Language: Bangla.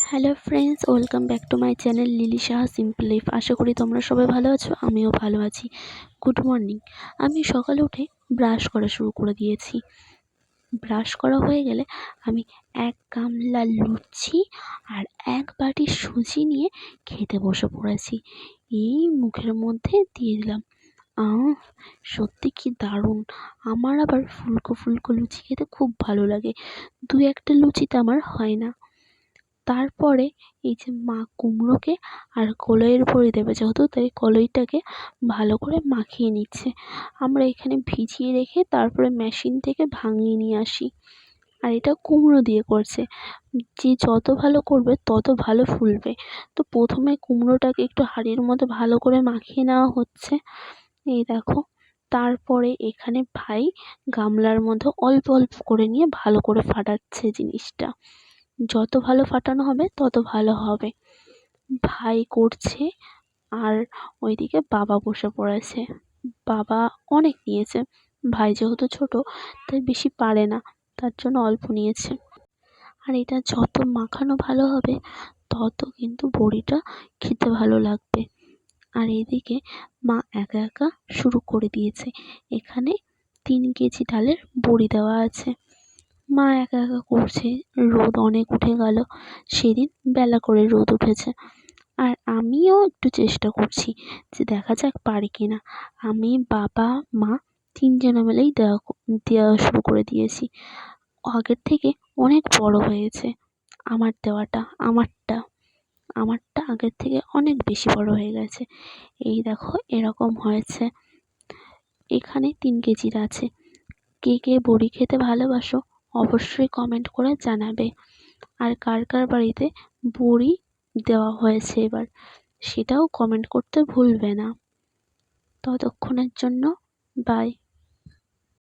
Hello friends, welcome back to my channel Lily Saha simple life. আশা করি তোমরা সবাই ভালো আছো, আমিও ভালো আছি। Good morning. আমি সকালে উঠে ব্রাশ করা শুরু করে দিয়েছি। ব্রাশ করা হয়ে গেলে আমি এক গামলা লুচি আর এক বাটি সুজি নিয়ে খেতে বসে পড়েছি। এই মুখের মধ্যে দিয়ে দিলাম। আহ সত্যি কি দারুণ! আমার আবার ফুলকো ফুলকো লুচি খেতে খুব ভালো লাগে। দু একটা লুচিতে আমার হয় না। তারপরে এই যে মা কুমড়োকে আর কলাইয়ের বড়ি দেবে যেহেতু, তাই কলাইটাকে ভালো করে মাখিয়ে নিচ্ছে। আমরা এখানে ভিজিয়ে রেখে তারপরে মেশিন থেকে ভাঙিয়ে নিয়ে আসি। আর এটা কুমড়ো দিয়ে করছে। যে যত ভালো করবে তত ভালো ফুলবে। তো প্রথমে কুমড়োটাকে একটু হাঁড়ির মধ্যে ভালো করে মাখিয়ে নেওয়া হচ্ছে। এই দেখো। তারপরে এখানে ভাই গামলার মধ্যে অল্প অল্প করে নিয়ে ভালো করে ফাটাচ্ছে জিনিসটা। যত ভালো ফাটানো হবে তত ভালো হবে। ভাই করছে আর ওইদিকে বাবা বসে পড়েছে। বাবা অনেক নিয়েছে। ভাই যেহেতু ছোট তাই বেশি পারে না, তার জন্য অল্প নিয়েছে। আর এটা যত মাখানো ভালো হবে তত কিন্তু বড়িটা খেতে ভালো লাগবে। আর এদিকে মা একা একা শুরু করে দিয়েছে। এখানে 3 কেজি ডালের বড়ি দেওয়া আছে। মা একা একা করছে। রোদ অনেক উঠে গেল। সেদিন বেলা করে রোদ উঠেছে। আর আমিও একটু চেষ্টা করছি যে দেখা যাক পারি কিনা। আমি, বাবা, মা 3 জনে মিলেই দেওয়া শুরু করে দিয়েছি। আগের থেকে অনেক বড় হয়েছে আমার দেওয়াটা। আমারটা আগের থেকে অনেক বেশি বড় হয়ে গেছে। এই দেখো এরকম হয়েছে। এখানে 3 কেজির আছে। কে কে বড়ি খেতে ভালোবাসো অবশ্যই কমেন্ট করে জানাবে। আর কার কার বাড়িতে বড়ি দেওয়া হয়েছে এবার সেটাও কমেন্ট করতে ভুলবে না। ততক্ষণের জন্য বাই।